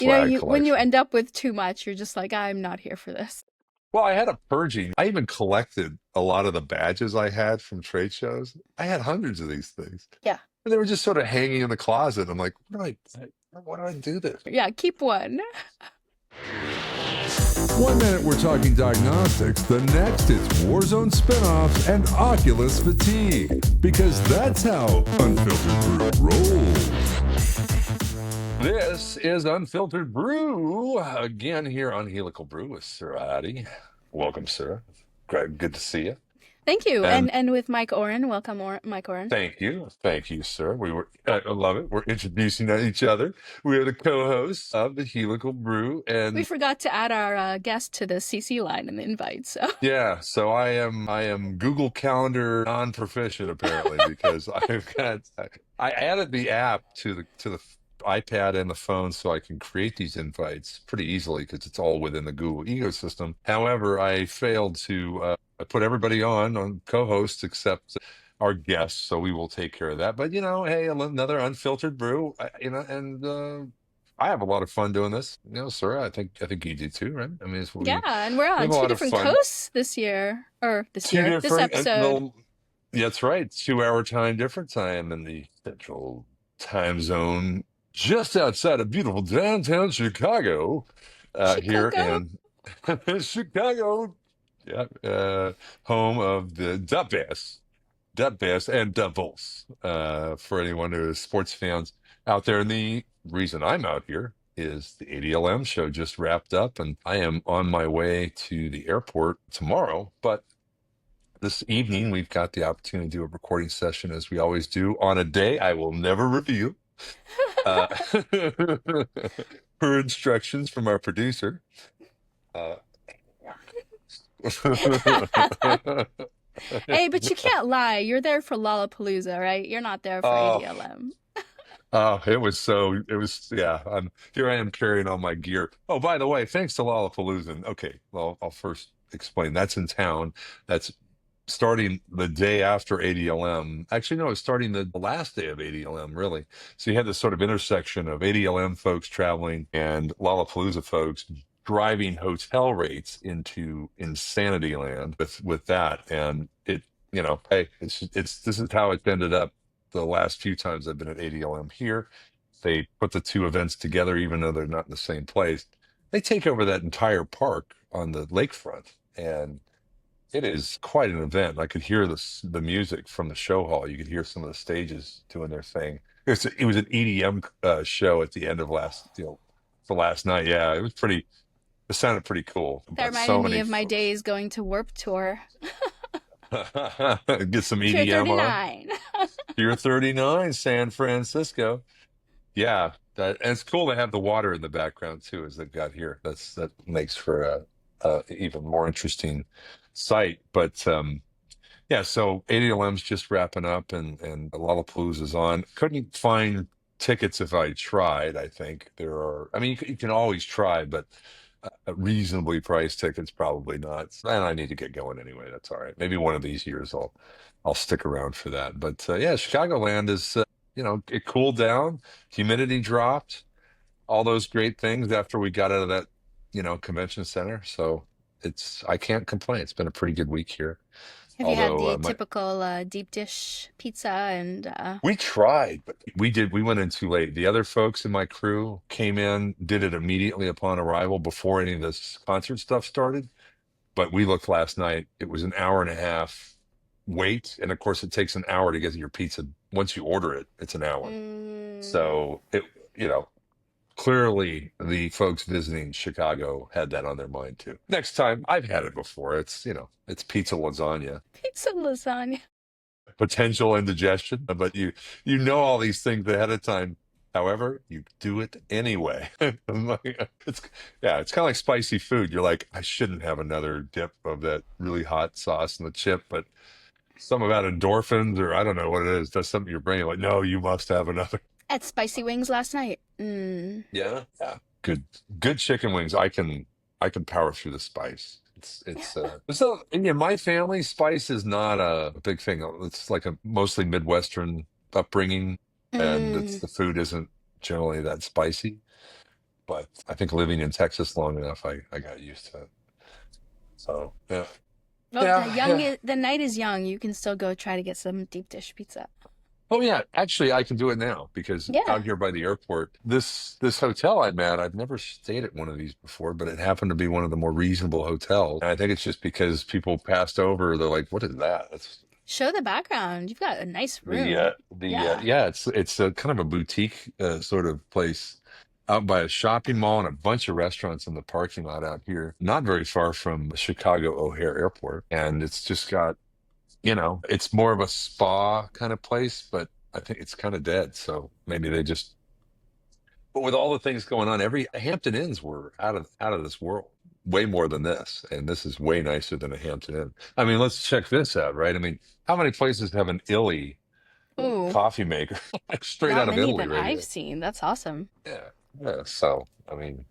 You know, flag when you collection. end up with too much, you're just like, I'm not here for this. Well, I had a purging. I even collected a lot of the badges I had from trade shows. I had hundreds of these things. Yeah. And they were just sort of hanging in the closet. I'm like, why do I do this? Yeah, keep one. One minute we're talking diagnostics, the next it's Warzone spinoffs and Oculus fatigue. Because that's how Unfiltered Brew rolls. This is Unfiltered Brew again here on Helical Brew with Sura Hadi. Welcome, Sura. Great, good to see you. Thank you. And And with Mike Ouren. Welcome, Mike Ouren. thank you, sir. I love it. We're introducing each other. We are the co-hosts of the Helical Brew, We and forgot to add our guest to the CC line in the invite, so. yeah, so I am Google Calendar non-proficient apparently because I added the app to the iPad and the phone so I can create these invites pretty easily because it's all within the Google ecosystem. However, I failed to put everybody on co-hosts except our guests, so we will take care of that. But hey, another unfiltered brew, and I have a lot of fun doing this. Sir, I think you do too, right? I mean, Yeah, and we're we on have a two lot of different fun. coasts this year. Or Two this different, episode. well, yeah, that's right. 2 hour time difference. I am in the central time zone, just outside of beautiful downtown Chicago, here Chicago. in Chicago. Yeah, home of the Dub Bass and Doubles. For anyone who is sports fans out there, and the reason I'm out here is the ADLM show just wrapped up, and I am on my way to the airport tomorrow. But this evening, we've got the opportunity to do a recording session, as we always do, on a day I will never reveal, uh, per instructions from our producer. Uh, Hey, but you can't lie. You're there for Lollapalooza, right? You're not there for oh, ADLM. yeah. Here I am carrying all my gear. Oh, by the way, thanks to Lollapalooza. Okay, well, I'll first explain. That's in town. That's starting the day after ADLM. Actually, no, it's starting the last day of ADLM, really. So you had this sort of intersection of ADLM folks traveling and Lollapalooza folks driving hotel rates into insanity land with that. And hey, this is how it ended up the last few times I've been at ADLM here. They put the two events together, even though they're not in the same place. They take over that entire park on the lakefront, and it is quite an event. I could hear the music from the show hall. You could hear some of the stages doing their thing. It was an EDM show at the end of the last night. Yeah, it was pretty. It sounded pretty cool. That But reminded so me many of my folks. days going to Warp Tour. Get some Pier EDM on. 39. Pier 39, San Francisco. Yeah, and it's cool to have the water in the background too, as they've got here. That makes for a even more interesting sight. But yeah, so ADLM's just wrapping up, and Lollapalooza's on. Couldn't find tickets if I tried. I think there are. I mean, you can always try, but reasonably priced tickets probably not. And I need to get going anyway. That's all right. Maybe one of these years I'll stick around for that. But yeah, Chicagoland is it cooled down, humidity dropped, all those great things after we got out of that convention center. So I can't complain. It's been a pretty good week here. Have you had Although the typical deep dish pizza and we tried, but we went in too late. The other folks in my crew came in, did it immediately upon arrival before any of this concert stuff started. But we looked last night, it was an hour and a half wait. And of course, it takes an hour to get your pizza. Once you order it, it's an hour. mm, So you know, clearly the folks visiting Chicago had that on their mind too. Next time, I've had it before. It's pizza lasagna, pizza lasagna? potential indigestion, but you know all these things ahead of time. However, you do it anyway. It's it's kind of like spicy food. You're like, I shouldn't have another dip of that really hot sauce in the chip, but some about endorphins, or I don't know what it is, does something to your brain. You're like, no, you must have another. At spicy wings last night. Yeah. Good chicken wings. I can power through the spice. So in my family, spice is not a big thing. It's like a mostly Midwestern upbringing, and Mm. the food isn't generally that spicy. but I think living in Texas long enough, I got used to it. So yeah, Well, the night is young. You can still go try to get some deep dish pizza. Oh yeah, actually I can do it now because Yeah. out here by the airport, this hotel I'm at, I've never stayed at one of these before, but it happened to be one of the more reasonable hotels. And I think it's just because people passed over, they're like, "What is that?" That's Show the background. You've got a nice the room. Yeah. yeah, it's a kind of a boutique sort of place out by a shopping mall and a bunch of restaurants in the parking lot out here, not very far from Chicago O'Hare Airport, and it's just got it's more of a spa kind of place, but I think it's kind of dead. So maybe they just, but with all the things going on, every Hampton Inns were out of this world, way more than this. And this is way nicer than a Hampton Inn. I mean, let's check this out, right? I mean, how many places have an Illy Ooh, coffee maker like straight not out of many Italy that right I've here? seen. That's awesome. Yeah. Yeah. So, I mean,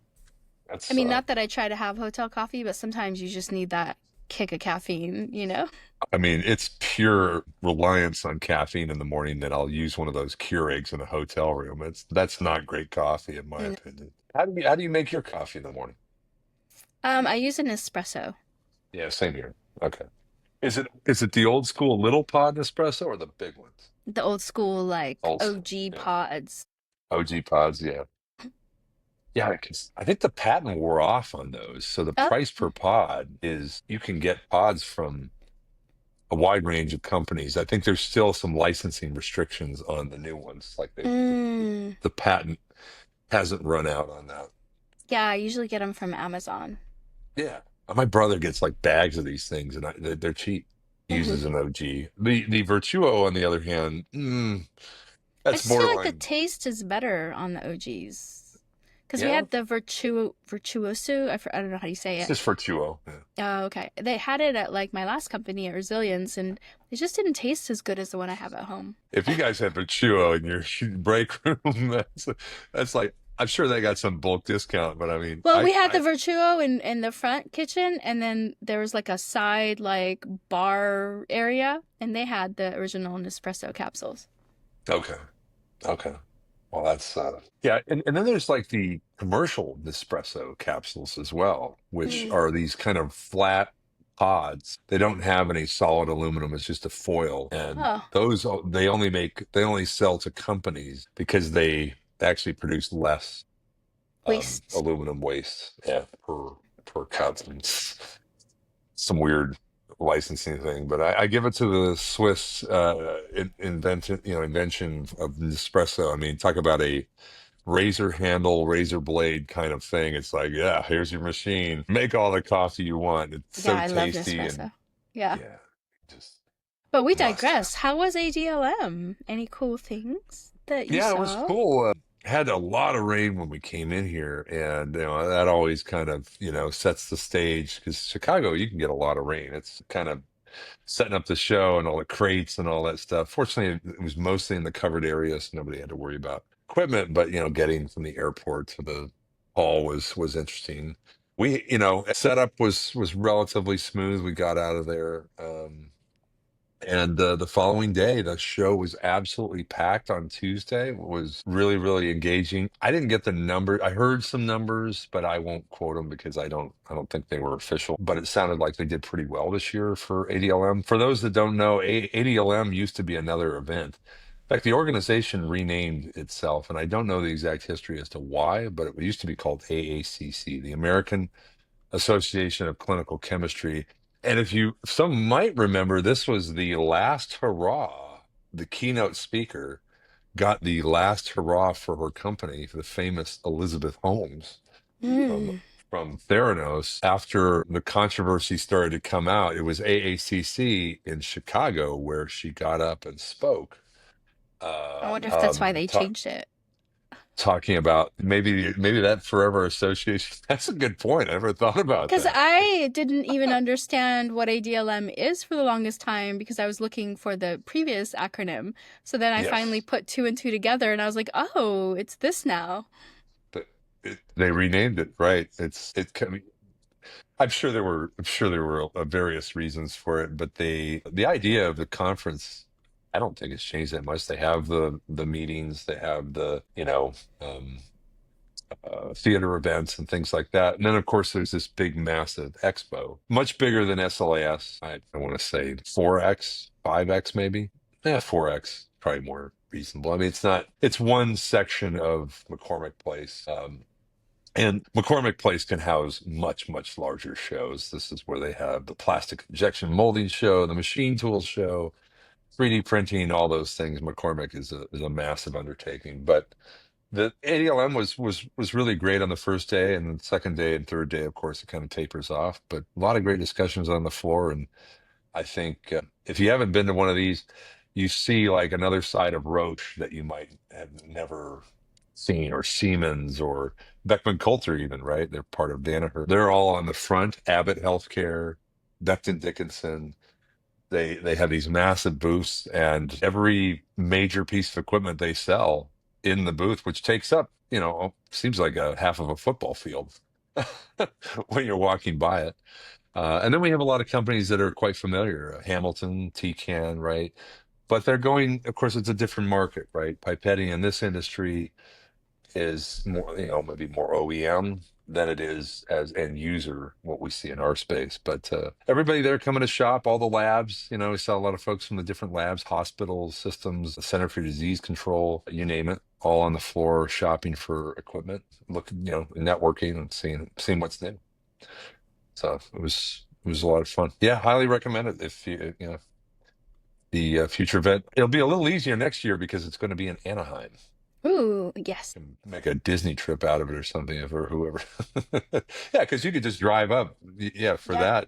I that's, mean, not that I try to have hotel coffee, but sometimes you just need that kick of caffeine, you know? I mean, it's pure reliance on caffeine in the morning that I'll use one of those Keurigs in a hotel room. That's not great coffee, in my Mm. opinion. How do you make your coffee in the morning? I use an espresso. Yeah, same here. Okay. Is it the old school little pod Nespresso or the big ones? The old school, like Old school. OG Yeah. pods. OG pods, yeah. Yeah, because I think the patent wore off on those. So the Oh, price per pod is you can get pods from a wide range of companies. I think there's still some licensing restrictions on the new ones. Like mm. the patent hasn't run out on that. Yeah, I usually get them from Amazon. Yeah. My brother gets like bags of these things and they're cheap. He Hmm. uses an OG. The Virtuo, on the other hand, I that's just feel like the borderline. taste is better on the OGs. Because we Yeah, had the Virtuoso, I don't know how you say it's it. just Virtuo. Yeah. Oh, okay. They had it at like my last company at Resilience, and it just didn't taste as good as the one I have at home. If you guys have Virtuo in your break room, that's like I'm sure they got some bulk discount, but I mean, Well, we had the Virtuo in the front kitchen, and then there was like a side like bar area, and they had the original Nespresso capsules. okay, okay. Well, that's yeah, and then there's like the commercial Nespresso capsules as well, which Mm. are these kind of flat pods. They don't have any solid aluminum; it's just a foil, and Oh, those they only sell to companies because they actually produce less waste. aluminum waste, yeah, per cup. It's some weird licensing thing, but I give it to the Swiss invention of Nespresso. I mean, talk about a razor handle, razor blade kind of thing. It's like, yeah, here's your machine. Make all the coffee you want. It's Yeah, so I love tasty and Nespresso. Yeah. yeah, just But we must have. digress. How was ADLM? Any cool things that you Yeah, it was saw? cool. Had a lot of rain when we came in here, and that always kind of sets the stage because Chicago, you can get a lot of rain. It's kind of setting up the show and all the crates and all that stuff. Fortunately, it was mostly in the covered area, so nobody had to worry about equipment. But getting from the airport to the hall was interesting. We, setup was relatively smooth. We got out of there. And the following day, the show was absolutely packed on Tuesday. It was really, really engaging. I didn't get the number. I heard some numbers, but I won't quote them because I don't think they were official. But it sounded like they did pretty well this year for ADLM. For those that don't know, ADLM used to be another event. In fact, the organization renamed itself, and I don't know the exact history as to why, but it used to be called AACC, the American Association of Clinical Chemistry. And some might remember, this was the last hurrah. The keynote speaker got the last hurrah for her company, for the famous Elizabeth Holmes from Mm. from Theranos. After the controversy started to come out, it was AACC in Chicago where she got up and spoke, I uh, wonder if that's why um, they ta changed it. talking about maybe that forever association. That's a good point. I never thought about Because that. I didn't even understand what ADLM is for the longest time because I was looking for the previous acronym. So then I finally Yes. put two and two together and I was like, oh, it's this now. But they renamed it, right? I'm sure there were various reasons for it, but the idea of the conference, I don't think it's changed that much. They have the meetings, they have the um, theater events and things like that. And then, of course, there's this big, massive expo, much bigger than SLAS. I want to say 4X, 5X maybe. Yeah, 4X, probably more reasonable. I mean, it's one section of McCormick Place. And McCormick Place can house much, much larger shows. This is where they have the plastic injection molding show, the machine tools show, 3D printing, all those things. McCormick is a massive undertaking. But the ADLM was really great on the first day, and the second day and third day, of course, it kind of tapers off. But a lot of great discussions on the floor, and I think if you haven't been to one of these, you see like another side of Roche that you might have never seen, or Siemens, or Beckman Coulter, even, right? They're part of Danaher. They're all on the front. Abbott Healthcare, Becton Dickinson. They have these massive booths, and every major piece of equipment they sell in the booth, which takes up, seems like a half of a football field when you're walking by it. And then we have a lot of companies that are quite familiar, Hamilton, TCAN, right? But they're going, of course, it's a different market, right? Pipetting in this industry is more, maybe more OEM than it is as end user, what we see in our space. But everybody there coming to shop, all the labs, we saw a lot of folks from the different labs, hospitals, systems, the Center for Disease Control, you name it, all on the floor shopping for equipment, looking, networking and seeing what's new. So it was a lot of fun. Yeah, highly recommend it if the future event. It'll be a little easier next year because it's going to be in Anaheim. Ooh, yes. Make a Disney trip out of it or something, or whoever. Yeah, because you could just drive up. Yeah, for that,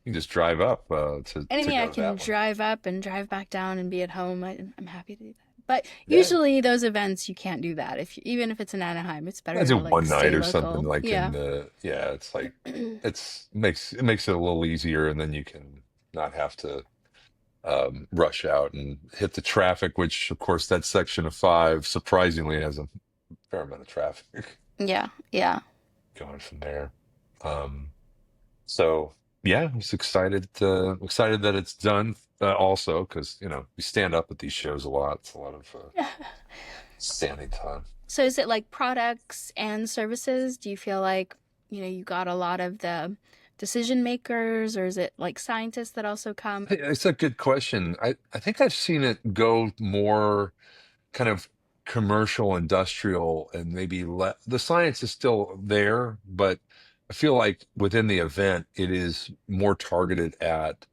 you can just drive up to. Anything I can drive up and drive back down and be at home, I'm happy to do that. But usually those events you can't do that. Even if it's in Anaheim, it's better to one night or local. something like it's like it makes it a little easier, and then you can not have to rush out and hit the traffic, which of course that section of 5 surprisingly has a fair amount of traffic. Yeah. Going from there. So yeah, I'm just excited that it's done. Also, because we stand up at these shows a lot. It's a lot of standing time. So is it like products and services? Do you feel like you got a lot of the decision makers, or is it like scientists that also come? It's a good question. I think I've seen it go more kind of commercial, industrial, and maybe the science is still there, but I feel like within the event, it is more targeted at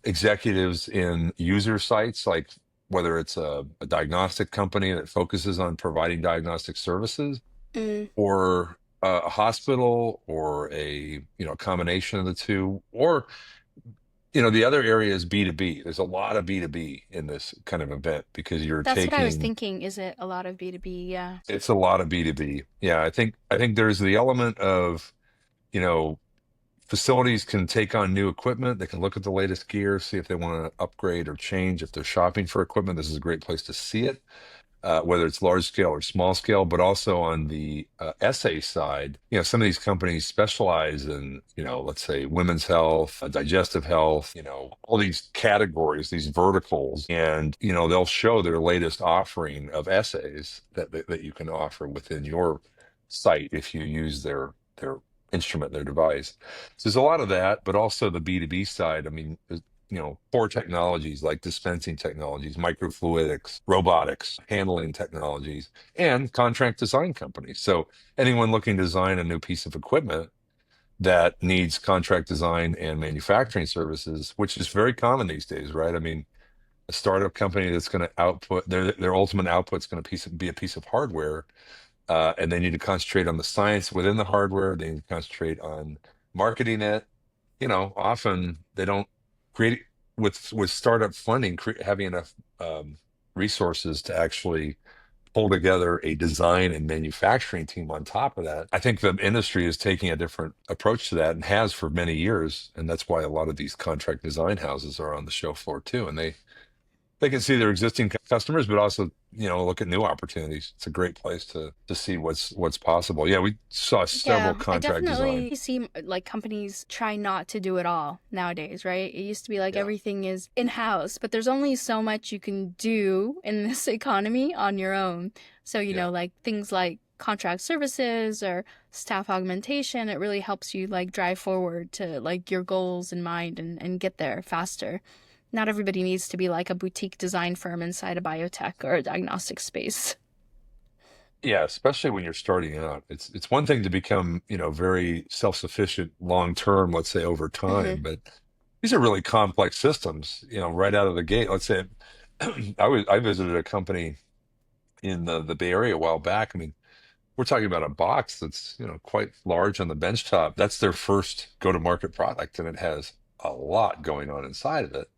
executives in user sites, like whether it's a diagnostic company that focuses on providing diagnostic services, or a hospital, or a combination of the two, or the other area is B2B. There's a lot of B2B in this kind of event because That's what I was thinking. Is it a lot of B2B? Yeah. It's a lot of B2B. Yeah, I think there's the element of, facilities can take on new equipment. They can look at the latest gear, see if they want to upgrade or change. If they're shopping for equipment, this is a great place to see it, whether it's large scale or small scale. But also on the assay side, some of these companies specialize in, let's say women's health, digestive health, all these categories, these verticals, and they'll show their latest offering of assays that you can offer within your site if you use their instrument, their device. So there's a lot of that, but also the B2B side. I mean, core technologies like dispensing technologies, microfluidics, robotics, handling technologies, and contract design companies. So anyone looking to design a new piece of equipment that needs contract design and manufacturing services, which is very common these days, right? I mean, a startup company that's going to output their ultimate output is going to be a piece of hardware. And they need to concentrate on the science within the hardware. They need to concentrate on marketing it. Often they don't create with startup funding, having enough resources to actually pull together a design and manufacturing team on top of that. I think the industry is taking a different approach to that and has for many years. And that's why a lot of these contract design houses are on the show floor too. And they can see their existing customers, but also, look at new opportunities. It's a great place to see what's possible. Yeah, we saw several contract design. I definitely see like companies try not to do it all nowadays, right? It used to be like everything is in-house, but there's only so much you can do in this economy on your own. So, like things like contract services or staff augmentation, it really helps you like drive forward to like your goals in mind and get there faster. Not everybody needs to be like a boutique design firm inside a biotech or a diagnostic space. Yeah, especially when you're starting out. It's one thing to become, very self-sufficient long term, let's say over Hmm. time, but these are really complex systems, right out of the gate. Let's say I visited a company in the Bay Area a while back. I mean, we're talking about a box that's, quite large on the benchtop. That's their first go-to-market product, and it has a lot going on inside of it.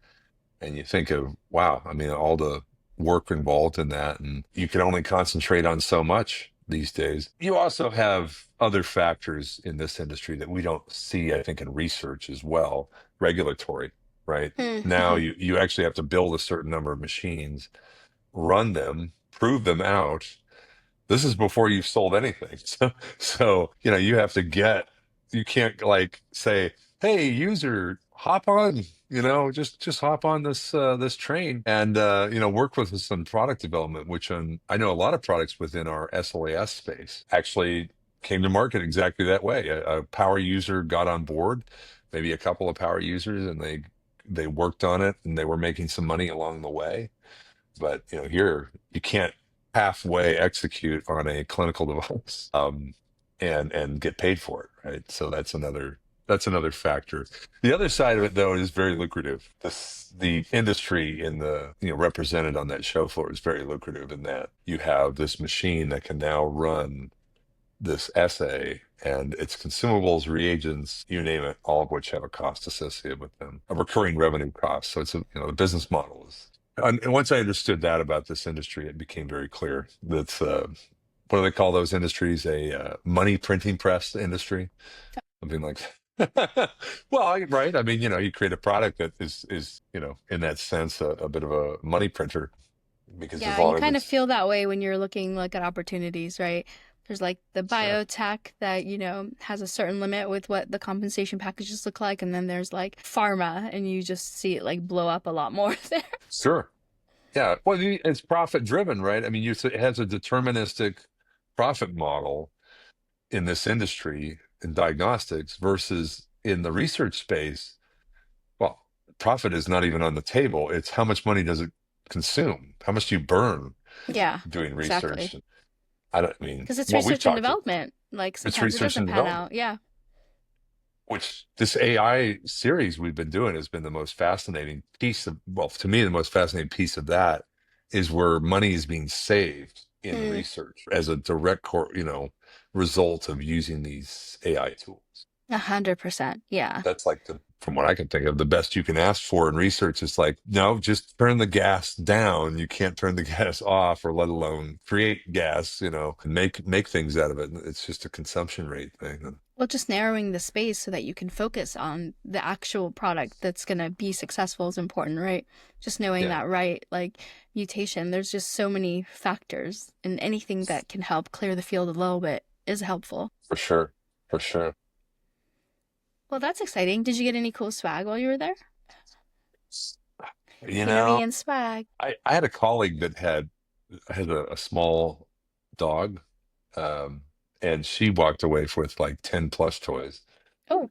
And you think of, wow, I mean, all the work involved in that, and you can only concentrate on so much these days. You also have other factors in this industry that we don't see, I think, in research as well. Regulatory, right? Now Mm-hmm. you actually have to build a certain number of machines, run them, prove them out. This is before you've sold anything. So, you have to you can't like say, hey, user, hop on, just hop on this train and, work with us on product development, which I know a lot of products within our SLAS space actually came to market exactly that way. A power user got on board, maybe a couple of power users, and they worked on it and they were making some money along the way. But here you can't halfway execute on a clinical device, and get paid for it, right? So that's another factor. The other side of it, though, is very lucrative. The industry in the represented on that show floor is very lucrative in that you have this machine that can now run this assay and its consumables, reagents, you name it, all of which have a cost associated with them, a recurring revenue cost. So the business model is. And once I understood that about this industry, it became very clear that what do they call those industries? A money printing press industry, something like that. Well, right. I mean, you create a product that is in that sense, a bit of a money printer because as Yeah, you long as kind of it's feel that way when you're looking like at opportunities, right? There's like the sure, biotech that, has a certain limit with what the compensation packages look like, and then there's like pharma and you just see it like blow up a lot more there. sure. Yeah, well, it's profit driven, right? I mean, it has a deterministic profit model in this industry in diagnostics versus in the research space. Well, profit is not even on the table. It's how much money does it consume? How much do you burn Yeah, doing exactly. research? I don't I mean, Because it's well, we've research and talked to development. Like it's sometimes it research doesn't and pan development, out. Yeah. which this AI series we've been doing has been the most fascinating piece of, well, to me, the most fascinating piece of that is where money is being saved in Mm, research as a direct result of using these AI tools. 100%. Yeah. That's like from what I can think of, the best you can ask for in research is like, no, just turn the gas down. You can't turn the gas off, or let alone create gas, and make things out of it. It's just a consumption rate thing. Well, just narrowing the space so that you can focus on the actual product that's going to be successful is important, right? Just knowing Yeah, that, right? Like mutation, there's just so many factors, and anything that can help clear the field a little bit is helpful. for sure. For sure. Well, that's exciting. Did you get any cool swag while you were there? You You know me know, and swag. I had a colleague that had a small dog, um, and she walked away with like 10 plush toys. Oh,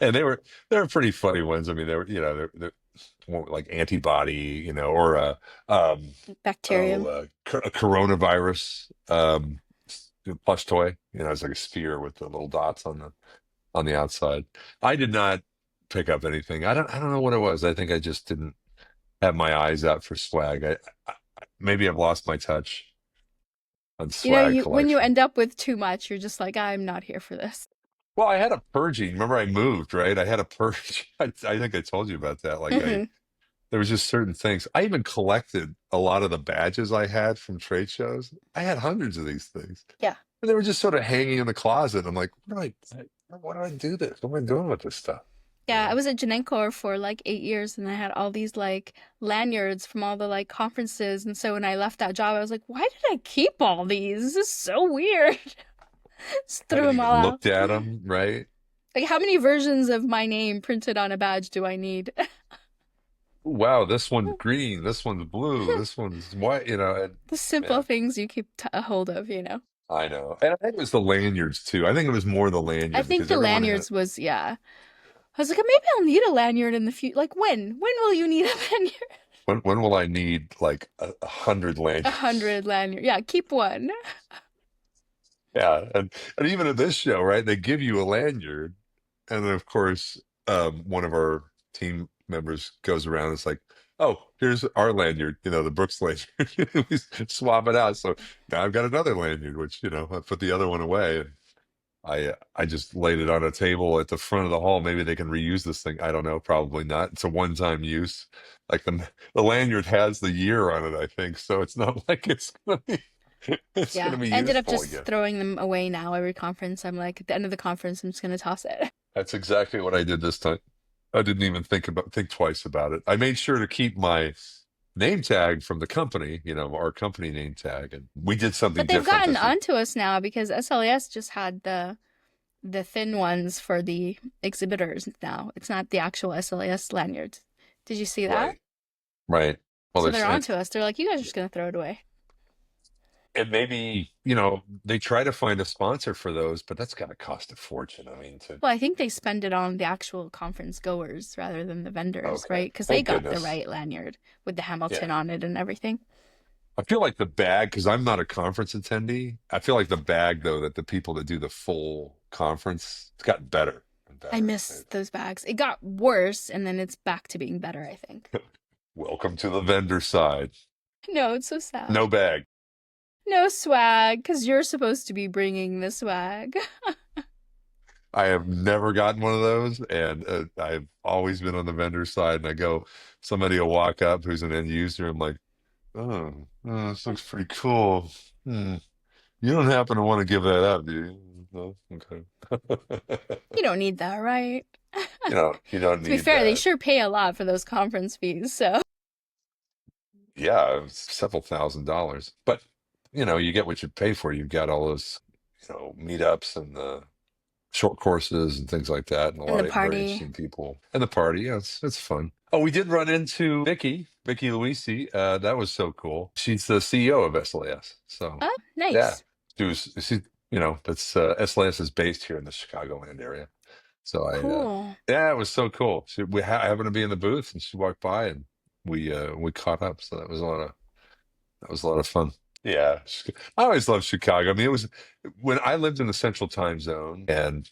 And they were pretty funny ones. I mean, they were, they're more like antibody, or um, bacterium. a coronavirus plush toy. It's like a spear with the little dots on the outside. I did not pick up anything. I don't know what it was. I think I just didn't have my eyes out for swag. I maybe I've lost my touch on swag You when you collection. end up with too much, you're just like, I'm not here for this. Well, I had a purging. Remember, I moved, right? I had a purge. I think I told you about that. Like Hmm. there was just certain things. I even collected a lot of the badges I had from trade shows. I had hundreds of these things, Yeah. and they were just sort of hanging in the closet. I'm like, why do I do this? What am I doing with this stuff? You Yeah, I know? was at Genencor for like 8 years and I had all these like lanyards from all the like conferences. And so when I left that job, I was like, why did I keep all these? This is so weird. Just threw Haven't them even all out. looked at them, right? Like, how many versions of my name printed on a badge do I need? Wow, this one's green, this one's blue, this one's white. The simple Yeah, things you keep a hold of. I know. And I think it was the lanyards too. I think it was more the I lanyard think because the everyone had. lanyards was, yeah. I was like, maybe I'll need a lanyard in the future. Like when? When will you need a lanyard? When will I need like 100 lanyards? 100 lanyard. Yeah, keep one. Yeah, and even at this show, right? They give you a lanyard, and then of course, one of our team members goes around and it's like, "Oh, here's our lanyard, the Brooks lanyard." We swap it out. So now I've got another lanyard, which I put the other one away, and I just laid it on a table at the front of the hall. Maybe they can reuse this thing. I don't know. Probably not. It's a one-time use. Like the lanyard has the year on it, I think. So it's not like it's gonna be it's Yeah. gonna be Ended up useful just again. throwing them away now every conference. I'm like, at the end of the conference, I'm just going to toss it. That's exactly what I did this time. I didn't even think twice about it. I made sure to keep my name tag from the company, our company name tag, and we did something But they've different gotten this year. onto us now because SLAS just had the thin ones for the exhibitors now. It's not the actual SLAS lanyards. Did you see that? Right, right. Well, So they're onto us. They're like, you guys are just going to throw it away. and maybe they try to find a sponsor for those, but that's got to cost a fortune. I mean, Well, I think they spend it on the actual conference goers rather than the vendors, okay, right? Because they thank got the goodness. right lanyard with the Hamilton Yeah, on it and everything. I feel like the bag, because I'm not a conference attendee. I feel like the bag, though, that the people that do the full conference, it's gotten better and I better. miss those bags. It got worse, and then it's back to being better, I think. Welcome to the vendor side. No, it's so sad. No bag. No swag, because you're supposed to be bringing the swag. I have never gotten one of those, and I've always been on the vendor side. And somebody will walk up who's an end user. I'm like, oh, this looks pretty cool. You don't happen to want to give that up, do you? No? Okay. You don't need that, right? You don't To be need fair, they that. sure pay a lot for those conference fees, so. Yeah, it's several $1,000s. But, you get what you pay for. You've got all those, meetups and the short courses and things like that, and a And lot the of very party. interesting people. And the party, yeah, it's fun. Oh, we did run into Vicky Luisi. That was so cool. She's the CEO of SLAS. So Oh, yeah, nice. that's SLAS is based here in the Chicagoland area. So Cool. yeah, it was so cool. We happened to be in the booth, and she walked by, and we caught up. So that was a lot of fun. Yeah, I always loved Chicago. I mean, it was when I lived in the Central Time Zone, and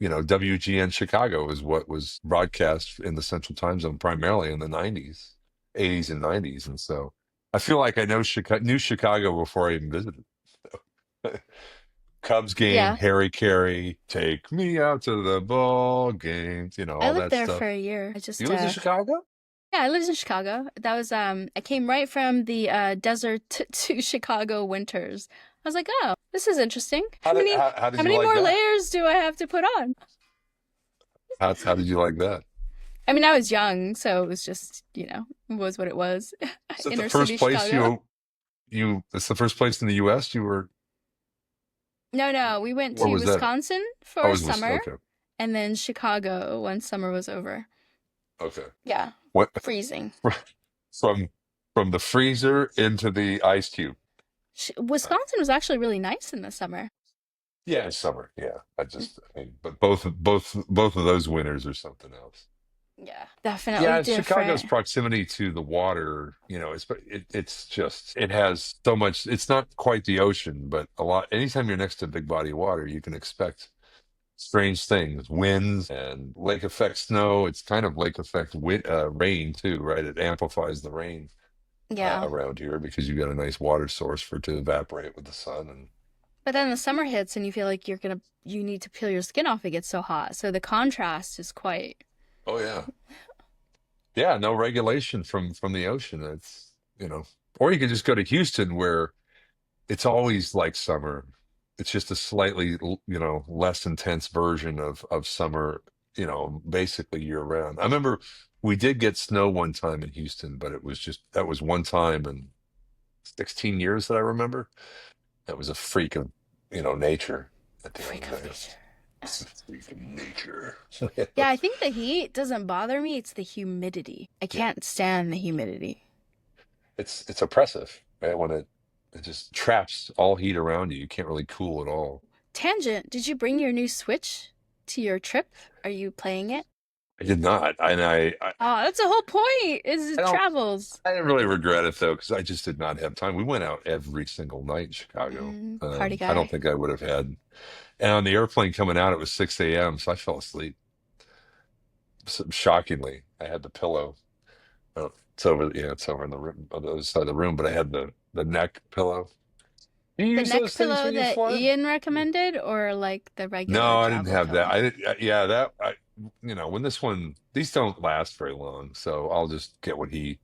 WGN Chicago is what was broadcast in the Central Time Zone primarily in the 90s, 80s, and 90s, and so I feel like I knew Chicago before I even visited. Cubs game, Yeah. Harry Carey, take me out to the ball games, I all lived that there stuff. for a year. I just You lived in Chicago? yeah, I lived in Chicago. That was I came right from the desert to Chicago winters. I was like, oh, this is interesting. How How did many you like more that? layers do I have to put on? How did you like that? I mean, I was young, so it was just, it was what it was. Is that the Inner first city place Chicago. it's the first place in the US you were, No, we went or to was that? Wisconsin Oh, for it was summer, okay. and then Chicago when summer was over. Okay. Yeah, What freezing. from the freezer into the ice cube? Wisconsin was actually really nice in the summer. Yeah, it's summer. Yeah, but both of those winters are something else. Yeah, definitely Yeah, Chicago's different. proximity to the water, it's just it has so much. It's not quite the ocean, but a lot. Anytime you're next to a big body of water, you can expect strange things, winds and lake effect snow. It's kind of lake effect rain too, right? It amplifies the rain Yeah. around here because you got a nice water source for it to evaporate with the sun. And But then the summer hits and you feel like you need to peel your skin off. It gets so hot. So the contrast is quite. oh yeah, no regulation from the ocean. It's or you could just go to Houston where it's always like summer. It's just a slightly less intense version of summer. Basically year round. I remember we did get snow one time in Houston, but that was one time in 16 years that I remember. That was a freak of nature at the end Freak of of the day. nature. It's a freak of nature. Yeah, I think the heat doesn't bother me. It's the humidity. I Yeah. can't stand the humidity. It's oppressive, right? When It just traps all heat around you. You can't really cool at all. Tangent, did you bring your new Switch to your trip? Are you playing it? I did not. And Oh, that's the whole point, is I it don't, travels. I didn't really regret it though, because I just did not have time. We went out every single night in Chicago. Party I don't guy. think I would have had. And on the airplane coming out, it was 6 a.m., so I fell asleep. Shockingly, I had the pillow. It's over in the room, on the other side of the room, but I had the neck pillow. Do you The use neck those things pillow when you that fly? Ian recommended, or like the regular No, I didn't travel have that. pillow? Yeah, when these don't last very long, so I'll just get what he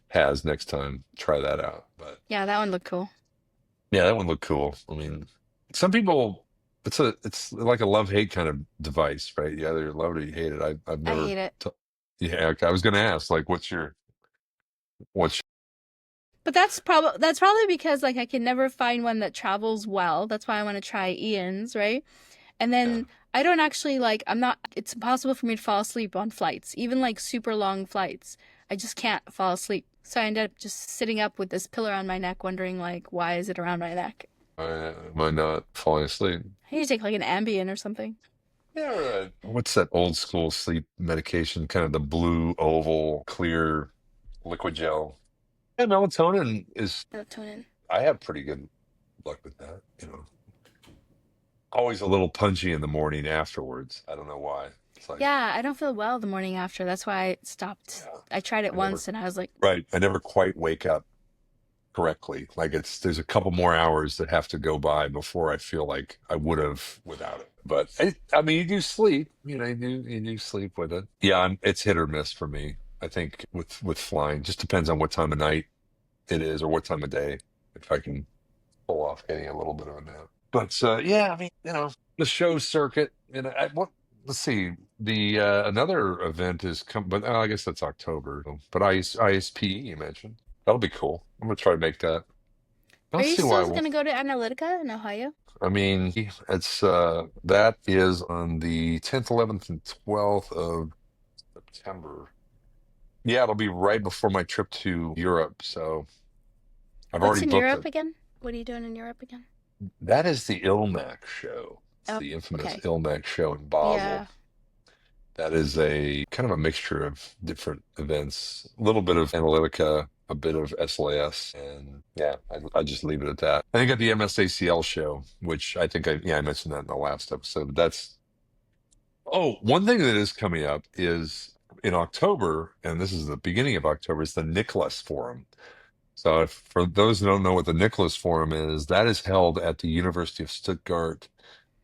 has next time. Try that out. But Yeah, that one looked cool. yeah, that one looked cool. I mean, some people, it's like a love-hate kind of device, right? You either love it or you hate it. I've I never, hate it. yeah, okay, I was going to ask, like, what's But that's probably because like I can never find one that travels well. That's why I want to try Ian's, right? And yeah. then I don't actually like I'm not it's impossible for me to fall asleep on flights, even like super long flights. I just can't fall asleep. So I ended up just sitting up with this pillow on my neck wondering like why is it around my neck? Am I not falling asleep? I need to take like an Ambien or something. Yeah, right. What's that old school sleep medication? Kind of the blue oval, clear liquid gel. Yeah, melatonin is. Melatonin. I have pretty good luck with that. Always a little punchy in the morning afterwards. I don't know why. It's like, Yeah, I don't feel well the morning after. That's why I stopped. yeah, I tried it I never. once and I was like, Right, I never quite wake up correctly. Like there's a couple more hours that have to go by before I feel like I would have without it. But I mean, you do sleep. You do sleep with it. Yeah, it's hit or miss for me. I think with flying, just depends on what time of night it is or what time of day. If I can pull off getting a little bit of a nap. But yeah, I mean, the show circuit. Let's see. The another event is but I guess that's October. But ISPE you mentioned. That'll be cool. I'm gonna try to make that. I are don't you see why. still going to go to Analytica in Ohio? I mean, it's that is on the 10th, 11th, and 12th of September. Yeah, it'll be right before my trip to Europe. So I've What's already in booked Europe it. again? What are you doing in Europe again? That is the ILMAC show. It's Oh, the infamous okay. ILMAC show in Basel. Yeah. That is a kind of a mixture of different events, a little bit of Analytica, a bit of SLAS, and yeah, I just leave it at that. I think at the MSACL show, which I think I mentioned that in the last episode. One thing that is coming up is in October, and this is the beginning of October, is the NICLAS Forum. So for those who don't know what the NICLAS Forum is, that is held at the University of Stuttgart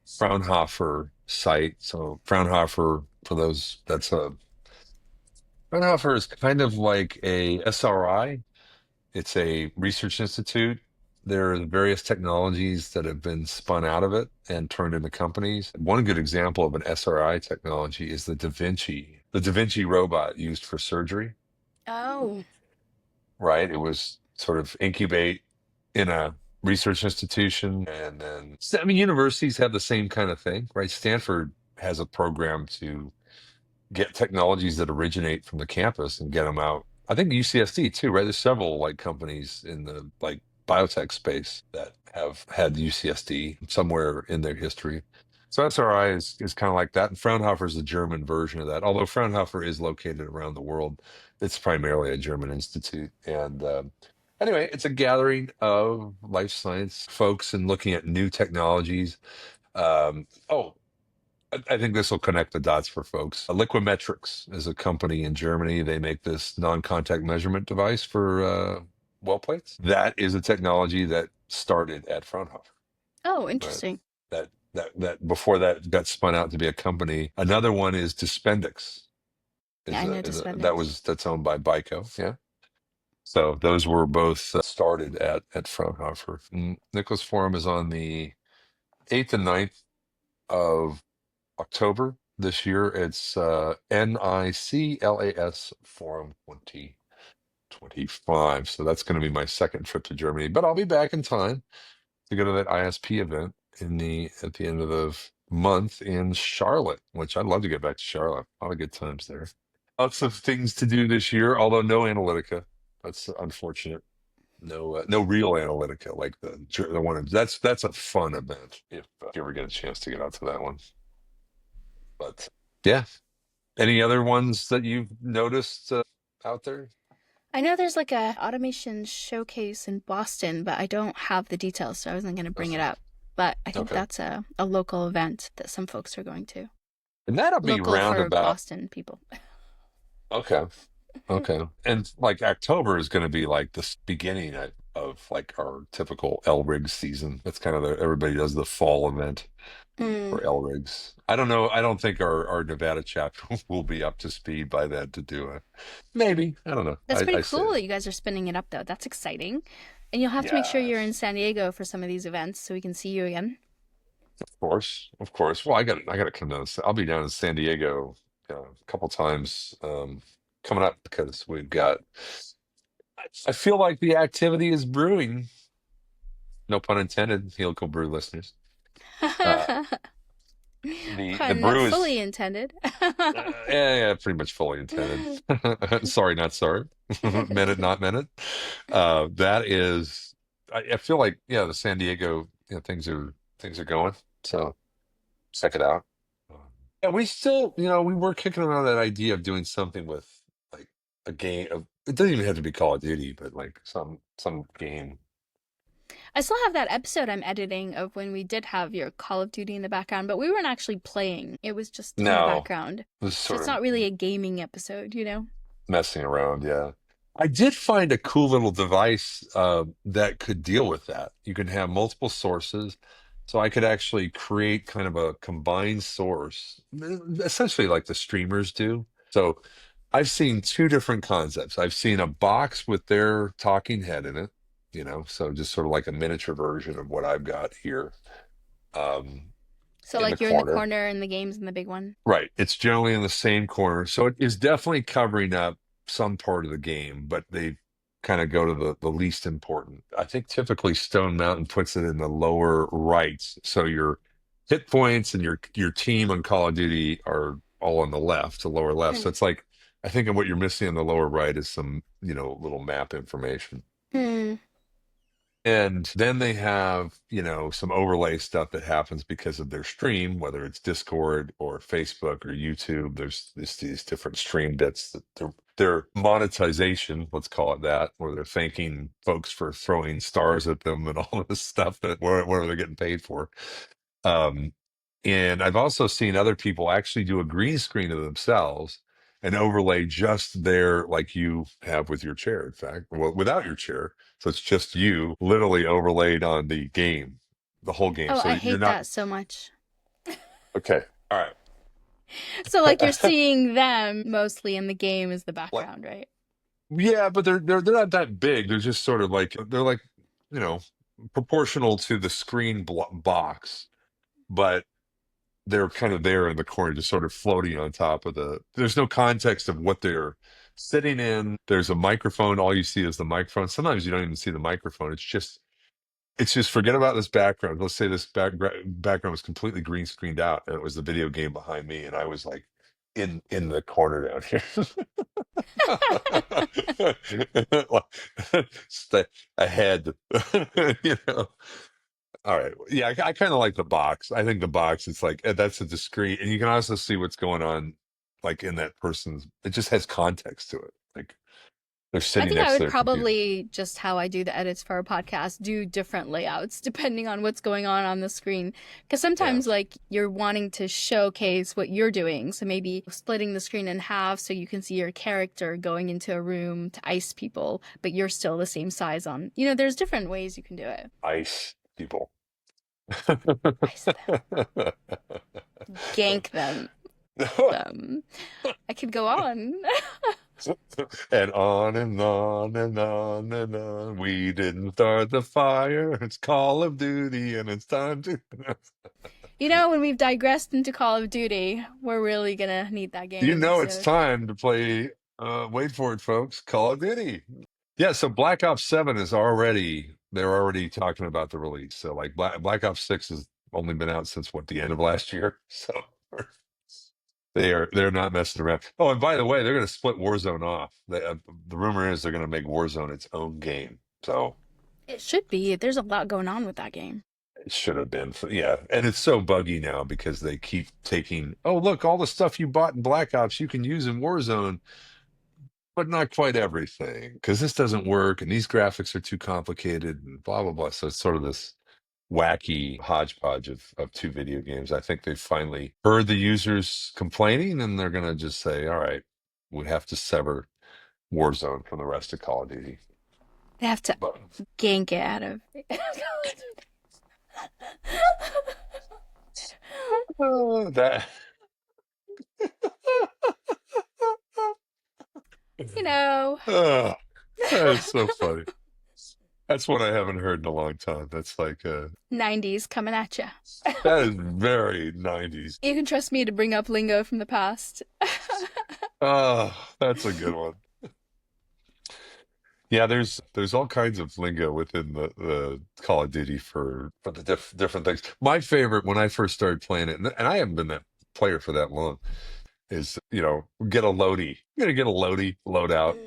Fraunhofer site. So Fraunhofer, for those, Fraunhofer is kind of like a SRI. It's a research institute. There are various technologies that have been spun out of it and turned into companies. One good example of an SRI technology is the Da Vinci robot used for surgery, Oh, right? It was sort of incubate in a research institution. And then, I mean, universities have the same kind of thing, right? Stanford has a program to get technologies that originate from the campus and get them out. I think UCSD too, right? There's several like companies in the like biotech space that have had UCSD somewhere in their history. So SRI is kind of like that. And Fraunhofer is the German version of that. Although Fraunhofer is located around the world, it's primarily a German institute. And anyway, it's a gathering of life science folks and looking at new technologies. I think this will connect the dots for folks. Liquimetrics is a company in Germany. They make this non-contact measurement device for well plates. That is a technology that started at Fraunhofer. oh, Right. interesting. That before that got spun out to be a company. Another one is Dispendix. Yeah, I know Dispendix. That's owned by Byco. Yeah. So those were both started at Fraunhofer. Nicholas Forum is on the 8th and 9th of October this year. It's NICLAS Forum 2025. So that's going to be my second trip to Germany, but I'll be back in time to go to that ISP event at the end of the month in Charlotte, which I'd love to get back to Charlotte. A lot of good times there. Lots of things to do this year, although no Analytica. That's unfortunate. No real Analytica like the one. That's a fun event if you ever get a chance to get out to that one. But yeah, any other ones that you've noticed out there? I know there's like a automation showcase in Boston, but I don't have the details, so I wasn't going to bring it Okay. up. But I think Okay. that's a local event that some folks are going to. And that'll be Local for roundabout. Boston people. Okay. Okay. And like October is going to be like the beginning of like our typical L rig season. That's kind of everybody does the fall event Mm, for L rigs. I don't know. I don't think our Nevada chapter will be up to speed by then to do it. Maybe. I don't know. that's pretty I say cool that. that you guys are spinning it up, though. That's exciting. And you'll have to make sure you're in Yes. San Diego for some of these events so we can see you again. Of course. Of course. Well, I got to come down. I'll be down in San Diego a couple times coming up because we've got. I feel like the activity is brewing. No pun intended, Helical Brew listeners. Uh, the Pun brew fully is intended. yeah, pretty much fully intended. Sorry, not sorry. Meant it, not meant it. That is, I feel like yeah, the San Diego things are going. So check it out. Yeah, we still we were kicking around that idea of doing something with like a game of. It doesn't even have to be Call of Duty, but like some game. I still have that episode I'm editing of when we did have your Call of Duty in the background, but we weren't actually playing. It was just in the No, background. it was So sort it's of not really a gaming episode, you know? messing around. Yeah. I did find a cool little device that could deal with that. You can have multiple sources. So I could actually create kind of a combined source, essentially like the streamers do. So I've seen two different concepts. I've seen a box with their talking head in it, so just sort of like a miniature version of what I've got here um, So in the like you're in the corner. corner and the game's in the big one. Right. It's generally in the same corner. So it is definitely covering up some part of the game, but they kind of go to the least important. I think typically Stone Mountain puts it in the lower right. So your hit points and your team on Call of Duty are all on the left, the lower left. So Hmm. it's like I think what you're missing on the lower right is some, little map information. Hmm. And then they have, some overlay stuff that happens because of their stream, whether it's Discord or Facebook or YouTube. There's these different stream bits that their monetization, let's call it that, where they're thanking folks for throwing stars at them and all this stuff that whatever they're getting paid for. Um, and I've also seen other people actually do a green screen of themselves and overlay just there, like you have with your chair, in fact, well, without your chair. So it's just you literally overlaid on the game, the whole game. Oh, So I you're hate not, that so much. okay. All right. So like you're seeing them mostly in the game is the Like, background, right? yeah, but they're not that big. They're just sort of like, they're like, you know, proportional to the screen box, but they're kind of there in the corner, just sort of floating on top of there's no context of what they're sitting in. There's a microphone. All you see is the microphone. Sometimes you don't even see the microphone. It's just forget about this background. Let's say this background was completely green screened out and it was the video game behind me. And I was like in the corner down here. Stay ahead, you know. All right. Yeah, I kind of like the box. I think the box is like that's a discrete, and you can also see what's going on, like in that person's. It just has context to it. Like they're I sitting think I next to would their computer. probably, just how I do the edits for our podcast, do different layouts depending on what's going on the screen. Because Yeah. sometimes, like, you're wanting to showcase what you're doing. So maybe splitting the screen in half so you can see your character going into a room to ice people, but you're still the same size on. There's different ways you can do it. Ice people. Ice them, gank them. I could go on. And on and on and on and on. We didn't start the fire. It's Call of Duty, and it's time to. When we've digressed into Call of Duty, we're really gonna need that gaming It's episode. time to play. Wait for it, folks. Call of Duty. Yeah, so Black Ops 7 they're already talking about the release. So like Black Ops 6 has only been out since the end of last year. So they're not messing around. Oh, and by the way, they're going to split Warzone off. The rumor is they're going to make Warzone its own game. So It should be. There's a lot going on with that game. it should have been, yeah. And it's so buggy now because they keep taking, oh, look, all the stuff you bought in Black Ops you can use in Warzone, but not quite everything because this doesn't work and these graphics are too complicated and blah, blah, blah. So it's sort of this wacky hodgepodge of two video games. I think they finally heard the users complaining and they're going to just say, all right, we have to sever Warzone from the rest of Call of Duty. They have to But gank it out of. that You know, oh, that is so funny. That's one I haven't heard in a long time. That's like 90s coming at you. that is very 90s. You can trust me to bring up lingo from the past. Oh, that's a good one. Yeah, there's all kinds of lingo within the Call of Duty for the different things. My favorite when I first started playing it, and I haven't been that player for that long, is get a loadie. You're gonna get a loadie, load out.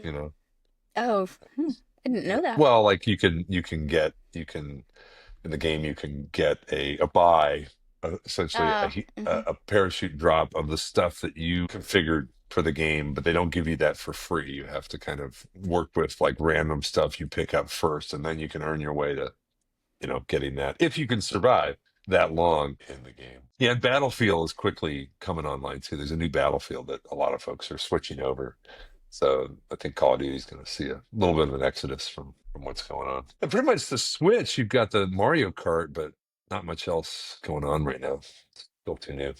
Oh, I didn't know that. Well, like you can in the game you can get a buy, essentially a parachute drop of the stuff that you configured for the game, but they don't give you that for free. You have to kind of work with like random stuff you pick up first, and then you can earn your way to getting that if you can survive that long in the game. Yeah, and Battlefield is quickly coming online too. There's a new Battlefield that a lot of folks are switching over. So I think Call of Duty is going to see a little bit of an exodus from what's going on. And pretty much the Switch, you've got the Mario Kart, but not much else going on right now. It's still too new.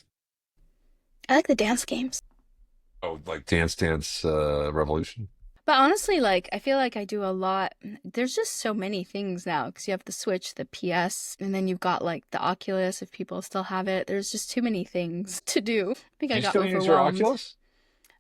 I like the dance games. Oh, like Dance Dance Revolution? But honestly, like, I feel like I do a lot. There's just so many things now because you have the Switch, the PS, and then you've got like the Oculus if people still have it. There's just too many things to do. I think I got still overwhelmed. use your Oculus?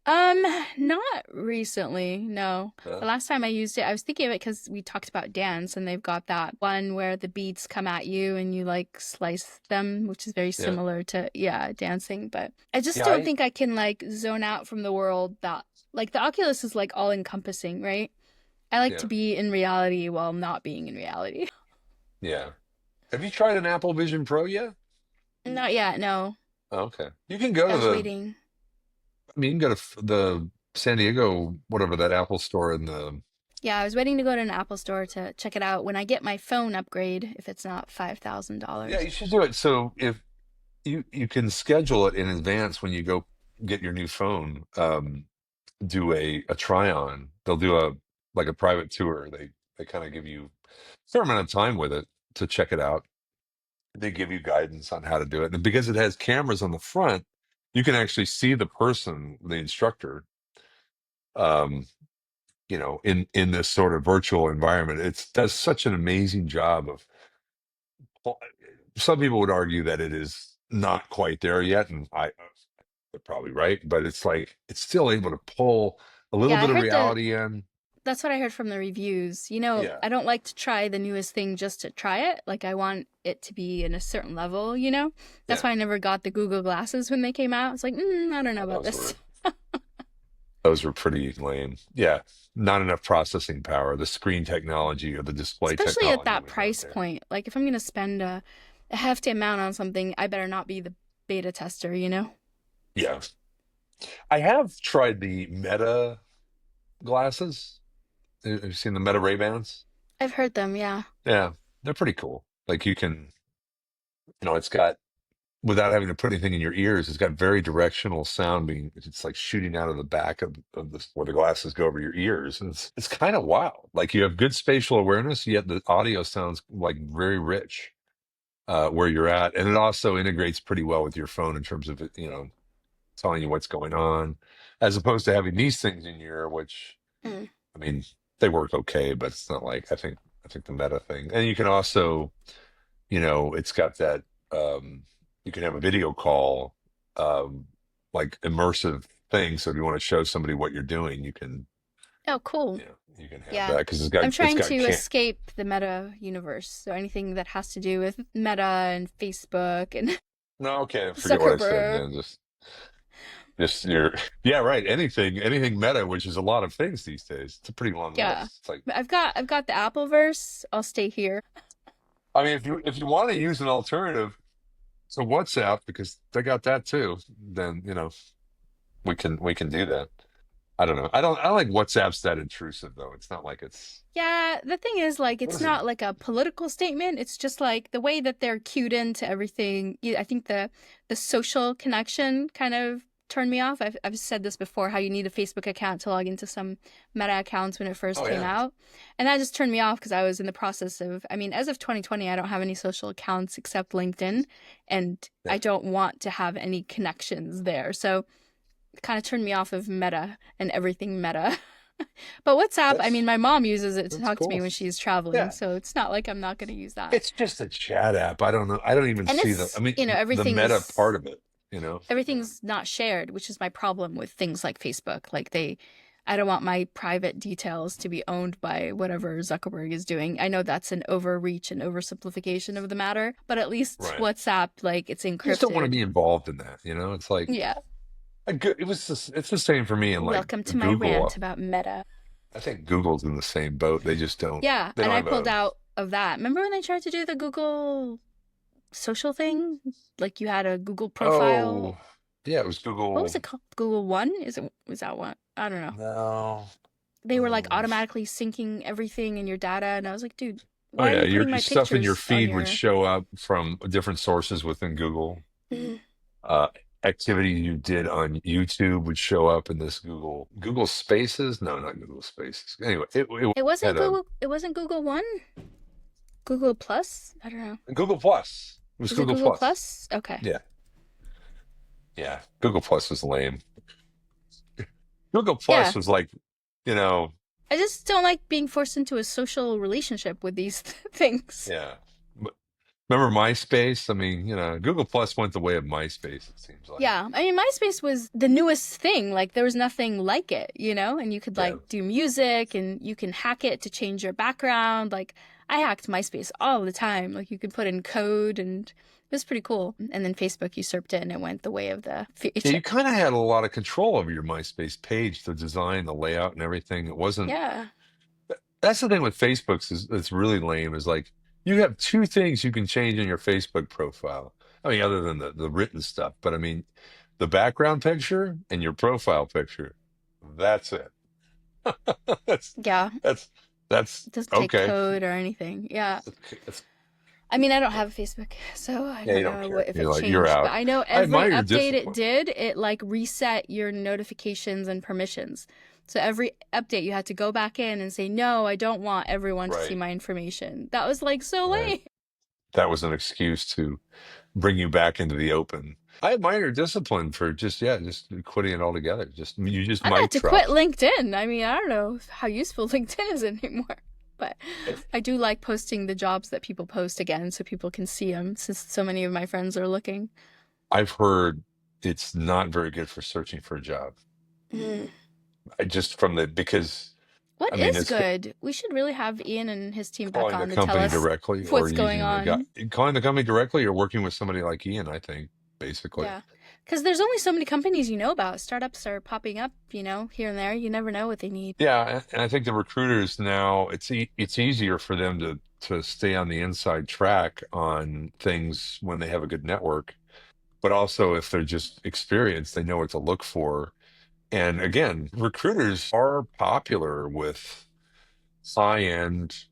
Not recently, no. The last time I used it, I was thinking of it because we talked about dance and they've got that one where the beats come at you and you like slice them, which is very similar to, dancing. But I just don't think I can like zone out from the world that, like the Oculus is like all encompassing, right? I like to be in reality while not being in reality. Yeah. Have you tried an Apple Vision Pro yet? Not yet, no. Oh, okay. You can go I to was waiting. I mean, you can go to the San Diego, whatever, that Apple store in the... Yeah, I was waiting to go to an Apple store to check it out when I get my phone upgrade, if it's not $5,000. Yeah, you should do it. So if you can schedule it in advance when you go get your new phone, do a try-on. They'll do a private tour. They kind of give you a fair amount of time with it to check it out. They give you guidance on how to do it. And because it has cameras on the front, you can actually see the person, the instructor, in this sort of virtual environment. It does such an amazing job of. Some people would argue that it is not quite there yet, and they're probably right. But it's like it's still able to pull a little bit of reality in. That's what I heard from the reviews. I don't like to try the newest thing just to try it. Like, I want it to be in a certain level, That's why I never got the Google glasses when they came out. It's like, I don't know about this. Those were pretty lame. Yeah, not enough processing power, the screen technology or the display technology. Especially at that price point. Like, if I'm going to spend a hefty amount on something, I better not be the beta tester, Yeah. I have tried the Meta glasses. Have you seen the Meta Ray-Bans? I've heard them, yeah. Yeah, they're pretty cool. Like you can, it's got, without having to put anything in your ears, it's got very directional sound it's like shooting out of the back of where the glasses go over your ears. And it's kind of wild. Like you have good spatial awareness, yet the audio sounds like very rich where you're at. And it also integrates pretty well with your phone in terms of it, telling you what's going on, as opposed to having these things in your ear, which, I mean, they work okay, but it's not like I think the Meta thing. And you can also, it's got that you can have a video call like immersive thing. So if you want to show somebody what you're doing, you can. Oh, cool. You can have that because it's got. I'm trying to escape the Meta universe. So anything that has to do with Meta and Facebook and. No, okay. Forget what I said. Man. Just your yeah, right. Anything meta, which is a lot of things these days. It's a pretty long Yeah. list. It's like, I've got the Appleverse. I'll stay here. I mean, if you want to use an alternative to WhatsApp because they got that too, then we can do that. I don't know. I don't like WhatsApp's that intrusive though. It's not like it's Yeah, the thing is, like, what it's is it? not like a political statement. It's just like the way that they're cued into everything. I think the social connection kind of turned me off. I've said this before, how you need a Facebook account to log into some Meta accounts when it first Oh came yeah, out, and that just turned me off because I was in the process of. I mean, as of 2020, I don't have any social accounts except LinkedIn, and yeah. I don't want to have any connections there. So it kind of turned me off of Meta and everything Meta. But WhatsApp, I mean, That's my mom uses it to that's talk to me cool. when she's traveling, Yeah, so it's not like I'm not going to use that. it's just a chat app. I don't know. I don't even And see the. I it's, mean, the meta everything's part of it. You know. everything's not shared, which is my problem with things like Facebook. Like I don't want my private details to be owned by whatever Zuckerberg is doing. I know that's an overreach and oversimplification of the matter, but at least Right. WhatsApp, like, it's I just don't want to encrypted. be involved in that. It's like Yeah. it's the same for me in like Welcome to my rant Google. about Meta. I think Google's in the same boat. They just don't. Yeah, They and don't I have pulled a. out of that. Remember when they tried to do the Google social thing? Like you had a Google profile. Oh, yeah. It was What was Google. it called? Google One? Was that one? I don't know. No. They were like Um, automatically syncing everything in your data, and I was like, dude, oh why are yeah, you your putting my stuff in your pictures on feed would your? show up from different sources within Google. Mhm. Uh, Activity you did on YouTube would show up in this Google Spaces. No, not Google Spaces. Anyway, it It wasn't had a Google. It wasn't Google One. Google Plus. I don't know. Google Plus. It was Is it Google Google Plus. Plus? Okay. Yeah, yeah. Google Plus was lame. Google Yeah. Plus was like, you know, I just don't like being forced into a social relationship with these things. yeah. But remember MySpace? I mean, Google Plus went the way of MySpace, it seems like. Yeah, I mean, MySpace was the newest thing. Like, there was nothing like it, and you could Yeah. like do music and you can hack it to change your background. Like, I hacked MySpace all the time. Like, you could put in code and it was pretty cool. And then Facebook usurped it and it went the way of the Yeah, future. you kind of had a lot of control over your MySpace page, the design, the layout, and everything. It wasn't. Yeah. That's the thing with Facebook's is it's really lame. Is like you have two things you can change in your Facebook profile. I mean, other than the written stuff, but I mean, the background picture and your profile picture. That's it. That's Yeah. that's It doesn't take okay. code or anything. Yeah. That's- I mean, I don't have a Facebook, so I yeah, you don't don't know care. if You're it like you're changed. But out. I know I every admire your update it discipline. did, it like reset your notifications and permissions. So every update you had to go back in and say, no, I don't want everyone to see Right, my information. That was like so right. late. That was an excuse to bring you back into the open. I admire your discipline for just quitting it altogether. You just I'm about mic to quit dropped. LinkedIn. I mean, I don't know how useful LinkedIn is anymore. But I do like posting the jobs that people post again so people can see them since so many of my friends are looking. I've heard it's not very good for searching for a job. Mm. I just from the because What I mean is it's good? We should really have Ian and his team back calling the on to tell company us directly or what's going using the guy on. calling the company directly or working with somebody like Ian, I think, basically. Yeah. Because there's only so many companies you know about. Startups are popping up, here and there. You never know what they need. Yeah, and I think the recruiters now it's easier for them to stay on the inside track on things when they have a good network, but also if they're just experienced, they know what to look for. And again, recruiters are popular with high-end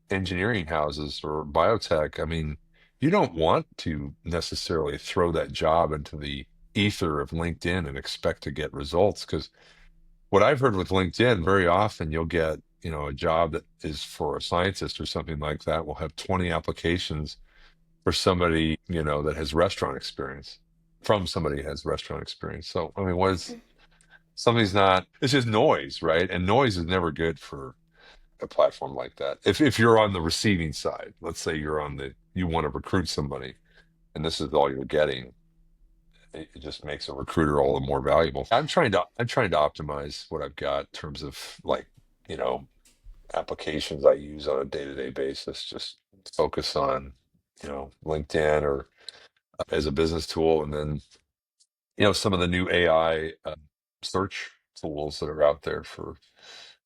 engineering houses or biotech. I mean, you don't want to necessarily throw that job into the ether of LinkedIn and expect to get results because what I've heard with LinkedIn, very often you'll get, a job that is for a scientist or something like that will have 20 applications for somebody, that has restaurant experience from somebody who has restaurant experience. So, I mean, somebody's not, it's just noise, right? And noise is never good for a platform like that. If you're on the receiving side, let's say you want to recruit somebody and this is all you're getting, it just makes a recruiter all the more valuable. I'm trying to optimize what I've got in terms of like, you know, applications I use on a day-to-day basis. Just focus on, LinkedIn or as a business tool, and then some of the new AI search tools that are out there for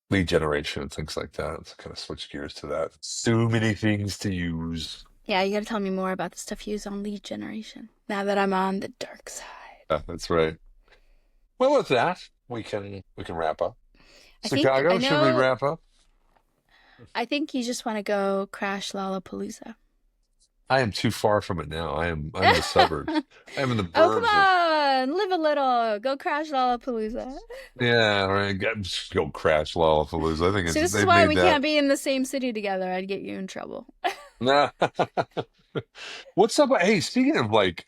lead generation and things like that. So kind of switch gears to that. So many things to use. Yeah, you gotta tell me more about the stuff you use on lead generation. Now that I'm on the dark side. That's right. Well, with that, we can wrap up. I think Chicago, should we wrap up? I think you just want to go crash Lollapalooza. I am too far from it now. I'm in the suburbs. I'm in the burbs. Oh, come on! Live a little. Go crash Lollapalooza. Yeah, right. Just go crash Lollapalooza. I think So this is why we can't be in the same city together. I'd get you in trouble. Nah. What's up? Hey, speaking of like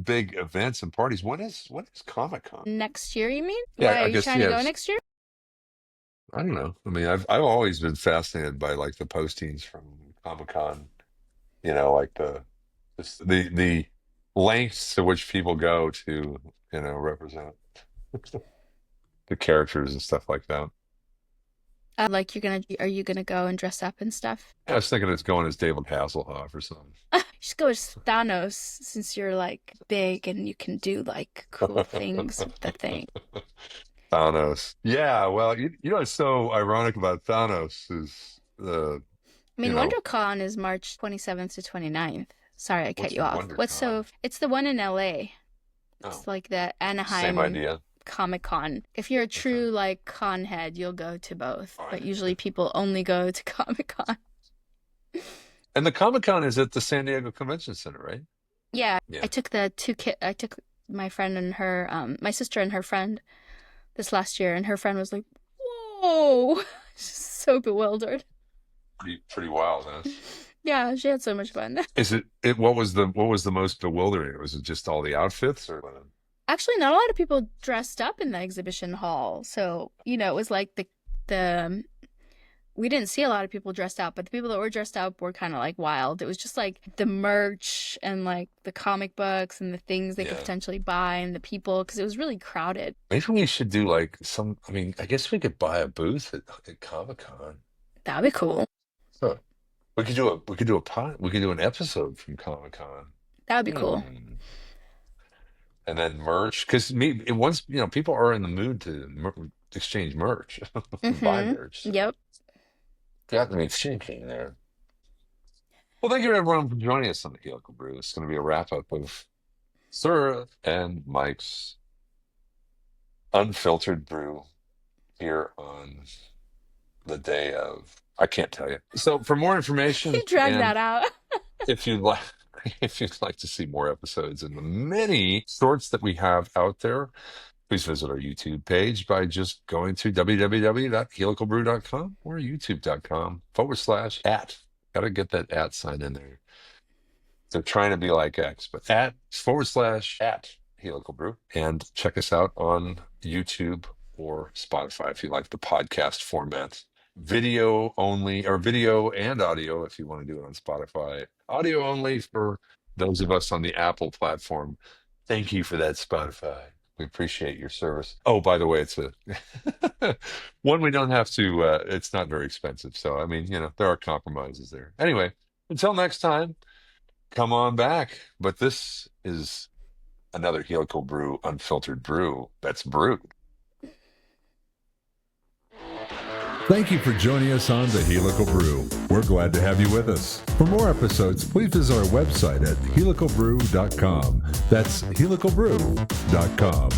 big events and parties, when is Comic-Con? Next year, you mean? Yeah, Why, I are you guess, trying to go yes. next year? I don't know. I mean, I've always been fascinated by like the postings from Comic-Con. Like the lengths to which people go to represent the characters and stuff like that. Like are you gonna go and dress up and stuff? I was thinking it's going as David Hasselhoff or something. Just go as Thanos, since you're like big and you can do like cool things with the thing. Thanos. Yeah, well, what's so ironic about Thanos is I mean, WonderCon is March 27th to 29th. Sorry, I cut you off. WonderCon? It's the one in LA. Oh, It's like the Anaheim same idea. Comic-Con. If you're a true like con head, you'll go to both. But usually people only go to Comic-Con. And the Comic-Con is at the San Diego Convention Center, right? Yeah. I took I took my friend and her my sister and her friend this last year, and her friend was like, "Whoa." She's so bewildered. Pretty wild, huh? Yeah, she had so much fun. Is it what was the most bewildering? Was it just all the outfits or what? Actually, not a lot of people dressed up in the exhibition hall. So, it was like the we didn't see a lot of people dressed up, but the people that were dressed up were kind of like wild. It was just like the merch and like the comic books and the things they could potentially buy and the people, because it was really crowded. Maybe we should do like I guess we could buy a booth at Comic-Con. That'd be cool. Huh. We could do an episode from Comic-Con. That would be cool. And then merch, because once people are in the mood to exchange merch, buy merch. So. Yep. Got me exchanging there. Well, thank you everyone for joining us on the Helical Brew. It's going to be a wrap up of Sura and Mike's Unfiltered Brew here on the day of. I can't tell you. So for more information, You dragged that out. if you'd like to see more episodes and the many shorts that we have out there, please visit our YouTube page by just going to www.helicalbrew.com or youtube.com/@. Got to get that @ sign in there. They're trying to be like X, but @/ Helical Brew. And check us out on YouTube or Spotify if you like the podcast format. Video only, or video and audio if you want to do it on Spotify. Audio only for those of us on the Apple platform. Thank you for that, Spotify. We appreciate your service. Oh, by the way, it's a one we don't have to, it's not very expensive. So, I mean, there are compromises there. Anyway, until next time, come on back. But this is another Helical Brew, Unfiltered Brew that's brewed. Thank you for joining us on the Helical Brew. We're glad to have you with us. For more episodes, please visit our website at helicalbrew.com. That's helicalbrew.com.